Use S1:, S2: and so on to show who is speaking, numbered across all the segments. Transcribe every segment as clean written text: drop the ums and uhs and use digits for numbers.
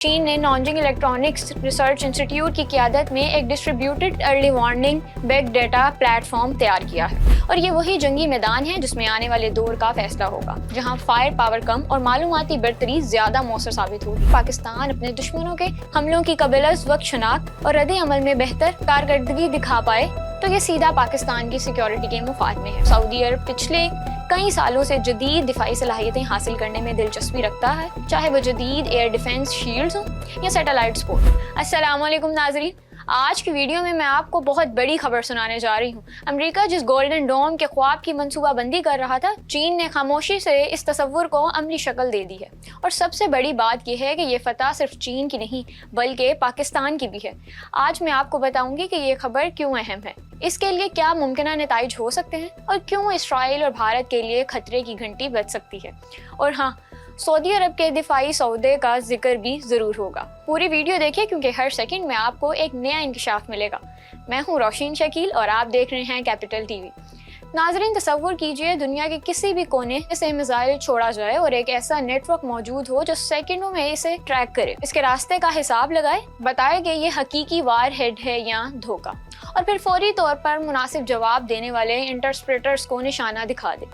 S1: چین نے Nanjing electronics research institute کی قیادت میں ایک distributed early warning big data platform تیار کیا ہے، اور یہ وہی جنگی میدان ہے جس میں آنے والے دور کا فیصلہ ہوگا، جہاں فائر پاور کم اور معلوماتی برتری زیادہ مؤثر ثابت ہوگی۔ پاکستان اپنے دشمنوں کے حملوں کی قبل از وقت شناخت اور رد عمل میں بہتر کارکردگی دکھا پائے تو یہ سیدھا پاکستان کی سیکیورٹی کے مفاد میں ہے۔ سعودی عرب پچھلے کئی سالوں سے جدید دفاعی صلاحیتیں حاصل کرنے میں دلچسپی رکھتا ہے، چاہے وہ جدید ایئر ڈیفنس شیلڈز ہوں یا سیٹلائٹ سپورٹ۔ السلام علیکم ناظرین، آج کی ویڈیو میں آپ کو بہت بڑی خبر سنانے جا رہی ہوں۔ امریکہ جس گولڈن ڈوم کے خواب کی منصوبہ بندی کر رہا تھا، چین نے خاموشی سے اس تصور کو عملی شکل دے دی ہے، اور سب سے بڑی بات یہ ہے کہ یہ فتح صرف چین کی نہیں بلکہ پاکستان کی بھی ہے۔ آج میں آپ کو بتاؤں گی کہ یہ خبر کیوں اہم ہے، اس کے لیے کیا ممکنہ نتائج ہو سکتے ہیں، اور کیوں اسرائیل اور بھارت کے لیے خطرے کی گھنٹی بج سکتی ہے، اور ہاں، سعودی عرب کے دفاعی سودے کا ذکر بھی ضرور ہوگا۔ پوری ویڈیو دیکھیں کیونکہ ہر سیکنڈ میں آپ کو ایک نیا انکشاف ملے گا۔ میں ہوں روشین شکیل اور آپ دیکھ رہے ہیں کیپٹل ٹی وی۔ ناظرین، تصور کیجئے دنیا کے کسی بھی کونے سے میزائل چھوڑا جائے اور ایک ایسا نیٹ ورک موجود ہو جو سیکنڈوں میں اسے ٹریک کرے، اس کے راستے کا حساب لگائے، بتائے کہ یہ حقیقی وار ہیڈ ہے یا دھوکہ، اور پھر فوری طور پر مناسب جواب دینے والے انٹرسپریٹرز کو نشانہ دکھا دے۔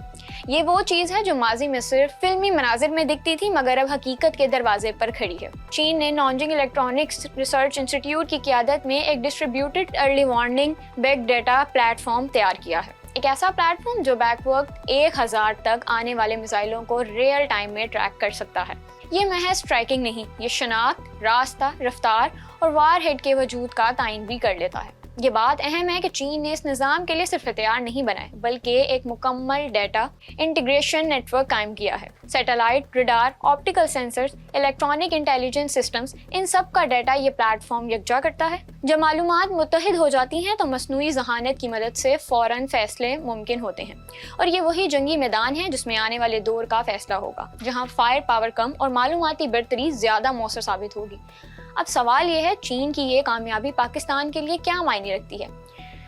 S1: یہ وہ چیز ہے جو ماضی میں صرف فلمی مناظر میں دکھتی تھی مگر اب حقیقت کے دروازے پر کھڑی ہے۔ چین نے نانجنگ الیکٹرانکس ریسرچ انسٹیٹیوٹ کی قیادت میں ایک distributed early warning big data platform تیار کیا ہے، ایک ایسا پلیٹ فارم جو بیک وقت 1000 تک آنے والے میزائلوں کو ریئل ٹائم میں ٹریک کر سکتا ہے۔ یہ محض ٹریکنگ نہیں، یہ شناخت، راستہ، رفتار اور وار ہیڈ کے وجود کا تعین بھی کر لیتا ہے۔ یہ بات اہم ہے کہ چین نے اس نظام کے لیے صرف ہتھیار نہیں بنائے بلکہ ایک مکمل ڈیٹا انٹیگریشن نیٹ ورک قائم کیا ہے۔ Satellite, radar, optical sensors, electronic intelligence systems, ان سب کا ڈیٹا یہ پلیٹ فارم یکجا کرتا ہے۔ جب معلومات متحد ہو جاتی ہیں تو مصنوعی ذہانت کی مدد سے فوراً فیصلے ممکن ہوتے ہیں، اور یہ وہی جنگی میدان ہے جس میں آنے والے دور کا فیصلہ ہوگا، جہاں فائر پاور کم اور معلوماتی برتری زیادہ مؤثر ثابت ہوگی۔ اب سوال یہ ہے، چین کی یہ کامیابی پاکستان کے لیے کیا معنی رکھتی ہے؟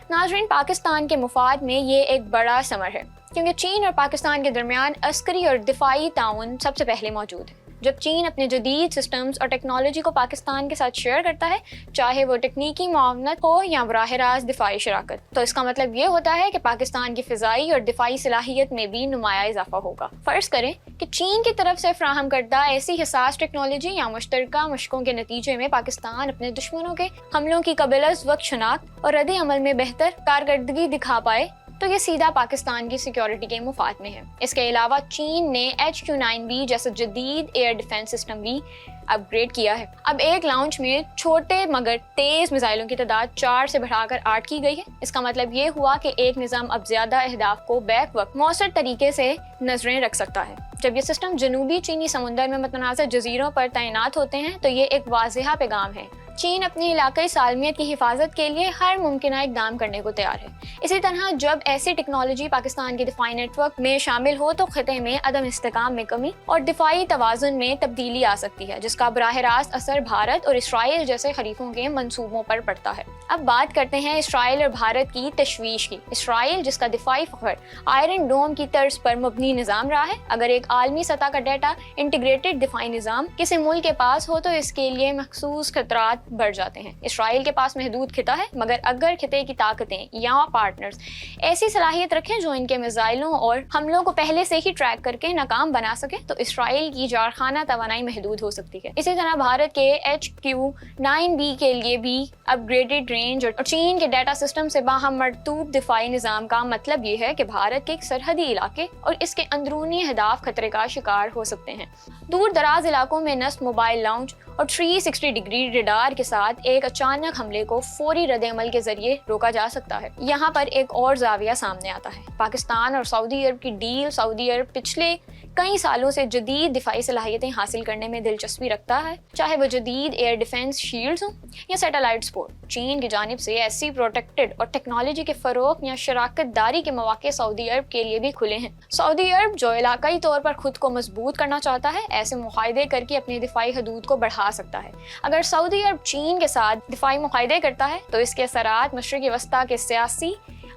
S1: ناظرین، پاکستان کے مفاد میں یہ ایک بڑا ثمر ہے، کیونکہ چین اور پاکستان کے درمیان عسکری اور دفاعی تعاون سب سے پہلے موجود ہے۔ جب چین اپنے جدید سسٹمز اور ٹیکنالوجی کو پاکستان کے ساتھ شیئر کرتا ہے، چاہے وہ تکنیکی معاونت ہو یا براہ راست دفاعی شراکت، تو اس کا مطلب یہ ہوتا ہے کہ پاکستان کی فضائی اور دفاعی صلاحیت میں بھی نمایاں اضافہ ہوگا۔ فرض کریں کہ چین کی طرف سے فراہم کردہ ایسی حساس ٹیکنالوجی یا مشترکہ مشقوں کے نتیجے میں پاکستان اپنے دشمنوں کے حملوں کی قبل از وقت شناخت اور رد عمل میں بہتر کارکردگی دکھا پائے تو یہ سیدھا پاکستان کی سیکیورٹی کے مفاد میں ہے۔ اس کے علاوہ چین نے HQ-9B جیسا جدید ایئر ڈیفنس سسٹم بھی اپ گریڈ کیا ہے۔ اب ایک لانچ میں چھوٹے مگر تیز میزائلوں کی تعداد 4 سے بڑھا کر 8 کی گئی ہے۔ اس کا مطلب یہ ہوا کہ ایک نظام اب زیادہ اہداف کو بیک وقت مؤثر طریقے سے نظریں رکھ سکتا ہے۔ جب یہ سسٹم جنوبی چینی سمندر میں متنازع جزیروں پر تعینات ہوتے ہیں تو یہ ایک واضح پیغام ہے، چین اپنی علاقائی سالمیت کی حفاظت کے لیے ہر ممکنہ اقدام کرنے کو تیار ہے۔ اسی طرح جب ایسی ٹیکنالوجی پاکستان کے دفاعی نیٹ ورک میں شامل ہو تو خطے میں عدم استحکام میں کمی اور دفاعی توازن میں تبدیلی آ سکتی ہے، جس کا براہ راست اثر بھارت اور اسرائیل جیسے حریفوں کے منصوبوں پر پڑتا ہے۔ اب بات کرتے ہیں اسرائیل اور بھارت کی تشویش کی۔ اسرائیل، جس کا دفاعی فخر آئرن ڈوم کی طرز پر مبنی نظام رہا ہے، اگر ایک عالمی سطح کا ڈیٹا انٹیگریٹڈ دفاعی نظام کسی ملک کے پاس ہو تو اس کے لیے مخصوص خطرات بڑھ جاتے ہیں۔ اسرائیل کے پاس محدود خطہ ہے، مگر اگر خطے کی طاقتیں یا پارٹنرز ایسی صلاحیت رکھیں جو ان کے میزائلوں اور حملوں کو پہلے سے ہی ٹریک کر کے ناکام بنا سکے تو اسرائیل کی جارحانہ توانائی محدود ہو سکتی ہے۔ اسی طرح بھارت کے HQ-9B کے لیے بھی اپ گریڈڈ رینج اور چین کے ڈیٹا سسٹم سے باہم مرطوب دفاعی نظام کا مطلب یہ ہے کہ بھارت کے سرحدی علاقے اور اس کے اندرونی اہداف خطرے کا شکار ہو سکتے ہیں۔ دور دراز علاقوں میں نصب موبائل لانچ اور 360 ڈگری ریڈار کے ساتھ ایک اچانک حملے کو فوری رد عمل کے ذریعے روکا جا سکتا ہے۔ یہاں پر ایک اور زاویہ سامنے آتا ہے۔ پاکستان اور سعودی عرب کی ڈیل۔ سعودی عرب پچھلے کئی سالوں سے جدید دفاعی صلاحیتیں حاصل کرنے میں دلچسپی رکھتا ہے، چاہے وہ جدید ایئر ڈیفنس شیلڈز ہوں یا سیٹلائٹ سپورٹ۔ چین کی جانب سے ایسی پروٹیکٹڈ اور ٹیکنالوجی کے فروغ یا شراکت داری کے مواقع سعودی عرب کے لیے بھی کھلے ہیں۔ سعودی عرب جو علاقائی طور پر خود کو مضبوط کرنا چاہتا ہے، ایسے معاہدے کر کے اپنی دفاعی حدود کو بڑھا سکتا ہے۔ اگر سعودی عرب چین کے ساتھ دفاعی معاہدے کرتا ہے تو اس کے اثرات مشرق وسطیٰ کے سیاسی،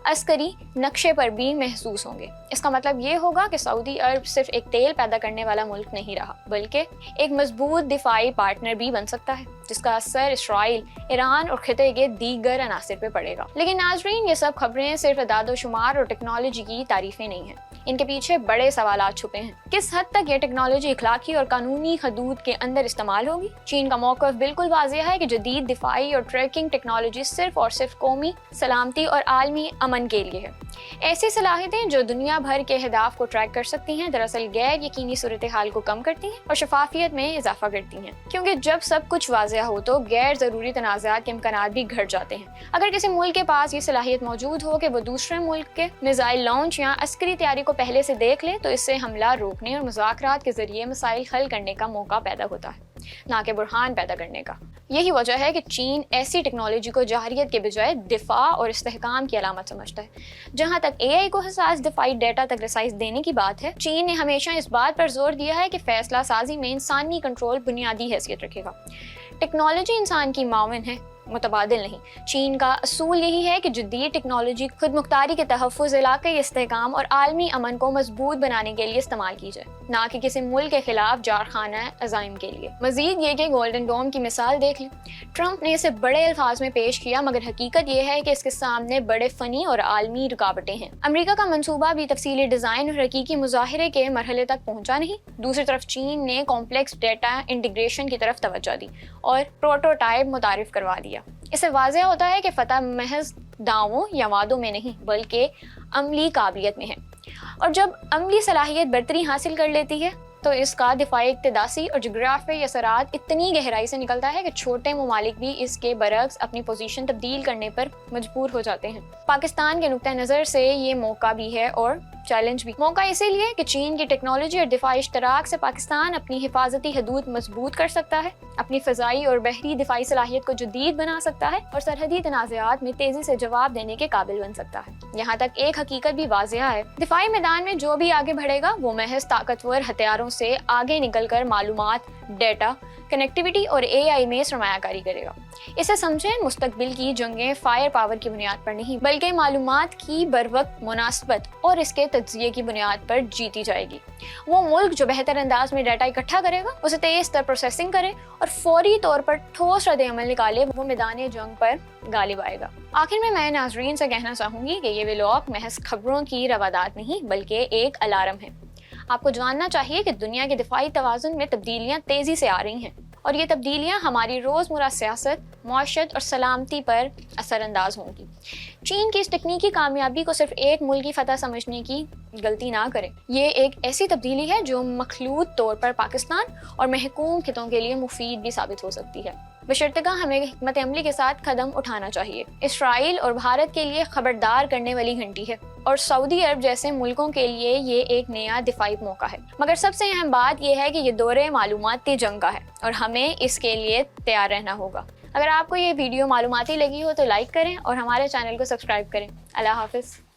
S1: عسکری نقشے پر بھی محسوس ہوں گے۔ اس کا مطلب یہ ہوگا کہ سعودی عرب صرف ایک تیل پیدا کرنے والا ملک نہیں رہا، بلکہ ایک مضبوط دفاعی پارٹنر بھی بن سکتا ہے، جس کا اثر اسرائیل، ایران اور خطے کے دیگر عناصر پہ پڑے گا۔ لیکن ناظرین، یہ سب خبریں صرف اعداد و شمار اور ٹیکنالوجی کی تعریفیں نہیں ہیں، ان کے پیچھے بڑے سوالات چھپے ہیں۔ کس حد تک یہ ٹیکنالوجی اخلاقی اور قانونی حدود کے اندر استعمال ہوگی؟ چین کا موقف بالکل واضح ہے کہ جدید دفاعی اور ٹریکنگ ٹیکنالوجی صرف اور صرف قومی سلامتی اور عالمی امن کے لیے ہے۔ ایسی صلاحیتیں جو دنیا بھر کے اہداف کو ٹریک کر سکتی ہیں، دراصل غیر یقینی صورتحال کو کم کرتی ہیں اور شفافیت میں اضافہ کرتی ہیں، کیونکہ جب سب کچھ واضح ہو تو غیر ضروری تنازعات کے امکانات بھی گھٹ جاتے ہیں۔ اگر کسی ملک کے پاس یہ صلاحیت موجود ہو کہ وہ دوسرے ملک کے میزائل لانچ یا عسکری تیاری کو پہلے سے دیکھ لے، تو اس سے حملہ روکنے اور مذاکرات کے ذریعے مسائل حل کرنے کا موقع پیدا ہوتا ہے، نہ کہ بحران پیدا کرنے کا۔ یہی وجہ ہے کہ چین ایسی ٹیکنالوجی کو جارحیت کے بجائے دفاع اور استحکام کی علامت سمجھتا ہے۔ جہاں تک اے آئی کو حساس دفاعی ڈیٹا تک رسائی دینے کی بات ہے، چین نے ہمیشہ اس بات پر زور دیا ہے کہ فیصلہ سازی میں انسانی کنٹرول بنیادی حیثیت رکھے گا۔ ٹیکنالوجی انسان کی معاون ہے، متبادل نہیں۔ چین کا اصول یہی ہے کہ جدید ٹیکنالوجی خود مختاری کے تحفظ، علاقائی استحکام اور عالمی امن کو مضبوط بنانے کے لیے استعمال کی جائے، نہ کہ کسی ملک کے خلاف جارحانہ عزائم کے لیے۔ مزید یہ کہ گولڈن ڈوم کی مثال دیکھ لیں، ٹرمپ نے اسے بڑے الفاظ میں پیش کیا، مگر حقیقت یہ ہے کہ اس کے سامنے بڑے فنی اور عالمی رکاوٹیں ہیں۔ امریکہ کا منصوبہ بھی تفصیلی ڈیزائن اور حقیقی مظاہرے کے مرحلے تک پہنچا نہیں۔ دوسری طرف چین نے کمپلیکس ڈیٹا انٹیگریشن کی طرف توجہ دی اور پروٹوٹائپ متعارف کروا دیا۔ اس سے واضح ہوتا ہے کہ فتح محض دعووں یا وعدوں میں نہیں، بلکہ عملی قابلیت میں ہے، اور جب عملی صلاحیت برتری حاصل کر لیتی ہے تو اس کا دفاعی، اقتداسی اور جغرافیائی اثرات اتنی گہرائی سے نکلتا ہے کہ چھوٹے ممالک بھی اس کے برعکس اپنی پوزیشن تبدیل کرنے پر مجبور ہو جاتے ہیں۔ پاکستان کے نقطہ نظر سے یہ موقع بھی ہے اور چیلنج بھی۔ موقع اسی لیے کہ چین کی ٹیکنالوجی اور دفاعی اشتراک سے پاکستان اپنی حفاظتی حدود مضبوط کر سکتا ہے، اپنی فضائی اور بحری دفاعی صلاحیت کو جدید بنا سکتا ہے اور سرحدی تنازعات میں تیزی سے جواب دینے کے قابل بن سکتا ہے۔ یہاں تک ایک حقیقت بھی واضح ہے، دفاعی میدان میں جو بھی آگے بڑھے گا وہ محض طاقتور ہتھیاروں سے آگے نکل کر معلومات، ڈیٹا، کنیکٹیوٹی اور اے آئی میں سرمایہ کاری کرے گا۔ اسے سمجھیں، مستقبل کی جنگیں فائر پاور کی بنیاد پر نہیں، بلکہ معلومات کی بروقت مناسبت اور اس کے تجزیے کی بنیاد پر جیتی جائے گی۔ وہ ملک جو بہتر انداز میں ڈیٹا اکٹھا کرے گا، اسے تیز تر پروسیسنگ کرے اور فوری طور پر ٹھوس رد عمل نکالے، وہ میدان جنگ پر غالب آئے گا۔ آخر میں ناظرین سے کہنا چاہوں گی کہ یہ ولاگ محض خبروں کی روادات نہیں، بلکہ ایک الارم ہے۔ آپ کو جاننا چاہیے کہ دنیا کے دفاعی توازن میں تبدیلیاں تیزی سے آ رہی ہیں، اور یہ تبدیلیاں ہماری روزمرہ سیاست، معاشرت اور سلامتی پر اثر انداز ہوں گی۔ چین کی اس تکنیکی کامیابی کو صرف ایک ملک کی فتح سمجھنے کی غلطی نہ کریں۔ یہ ایک ایسی تبدیلی ہے جو مخلوط طور پر پاکستان اور محکوم خطوں کے لیے مفید بھی ثابت ہو سکتی ہے۔ بشرطیکہ ہمیں حکمت عملی کے ساتھ قدم اٹھانا چاہیے۔ اسرائیل اور بھارت کے لیے خبردار کرنے والی گھنٹی ہے، اور سعودی عرب جیسے ملکوں کے لیے یہ ایک نیا دفاعی موقع ہے۔ مگر سب سے اہم بات یہ ہے کہ یہ دور معلوماتی جنگ کا ہے، اور ہمیں اس کے لیے تیار رہنا ہوگا۔ اگر آپ کو یہ ویڈیو معلوماتی لگی ہو تو لائک کریں اور ہمارے چینل کو سبسکرائب کریں۔ اللہ حافظ۔